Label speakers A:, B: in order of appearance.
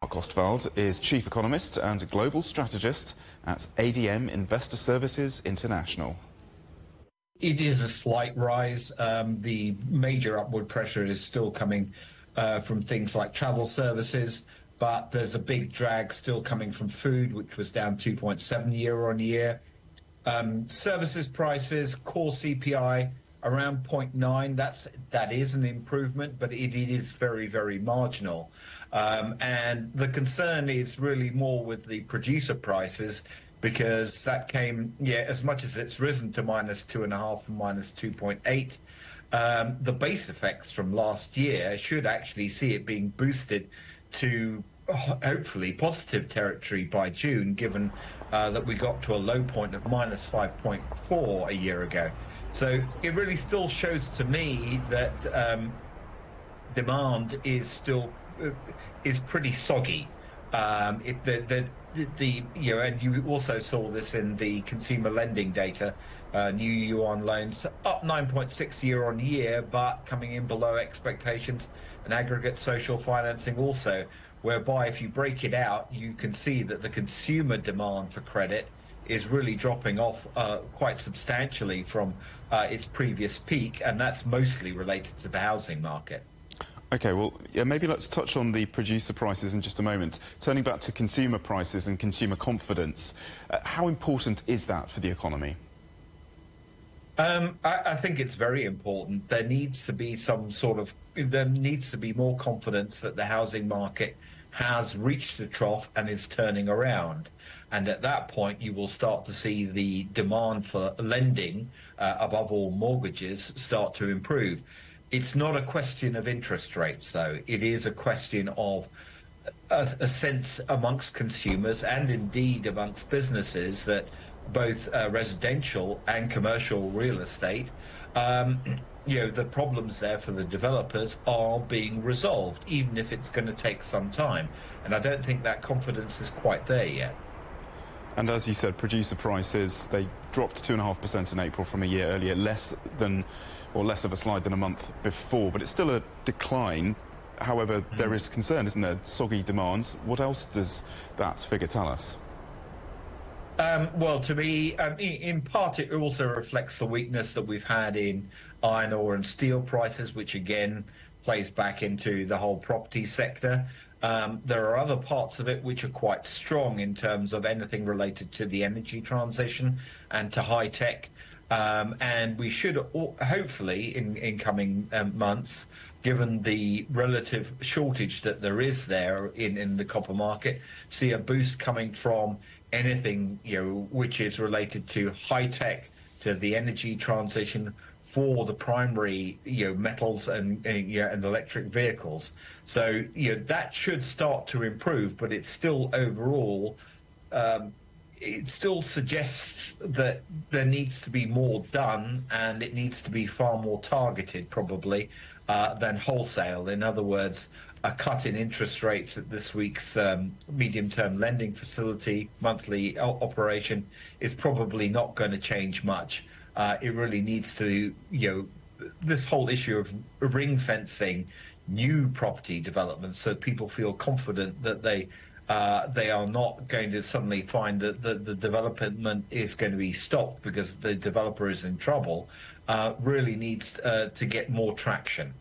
A: Marc Ostwald is Chief Economist and Global Strategist at ADM Investor Services International.
B: It is a slight rise. The major upward pressure is still coming from things like travel services, but there's a big drag still coming from food, which was down 2.7 year on year. Services prices, core CPI around 0.9. That is an improvement, but it is very, very marginal. And the concern is really more with the producer prices, because that came, as much as it's risen to -2.5 from -2.8, the base effects from last year should actually see it being boosted to hopefully positive territory by June, given that we got to a low point of -5.4 a year ago. So it really still shows to me that demand is still pretty soggy. And you also saw this in the consumer lending data. New yuan loans up 9.6 year on year, but coming in below expectations, and aggregate social financing also, whereby if you break it out, you can see that the consumer demand for credit is really dropping off quite substantially from its previous peak, and that's mostly related to the housing market.
A: Okay, well, maybe let's touch on the producer prices in just a moment. Turning back to consumer prices and consumer confidence, how important is that for the economy?
B: I think it's very important. There needs to be more confidence that the housing market has reached the trough and is turning around. And at that point, you will start to see the demand for lending, above all mortgages, start to improve. It's not a question of interest rates, though. It is a question of a sense amongst consumers and indeed amongst businesses that both residential and commercial real estate, the problems there for the developers are being resolved, even if it's going to take some time. And I don't think that confidence is quite there yet.
A: And as you said, producer prices, they dropped 2.5% in April from a year earlier, less of a slide than a month before, but it's still a decline. However, there is concern, isn't there? Soggy demand. What else does that figure tell us?
B: Well, to me, in part, it also reflects the weakness that we've had in iron ore and steel prices, which again plays back into the whole property sector. There are other parts of it which are quite strong in terms of anything related to the energy transition and to high tech. And we should hopefully in coming months, given the relative shortage that there is there in the copper market, see a boost coming from anything which is related to high tech, to the energy transition for the primary metals and electric vehicles. So that should start to improve, but it's still overall. It still suggests that there needs to be more done, and it needs to be far more targeted, probably, than wholesale. In other words, a cut in interest rates at this week's medium-term lending facility monthly operation is probably not going to change much. It really needs to, this whole issue of ring fencing new property developments, so people feel confident that they are not going to suddenly find that the development is going to be stopped because the developer is in trouble, really needs to get more traction.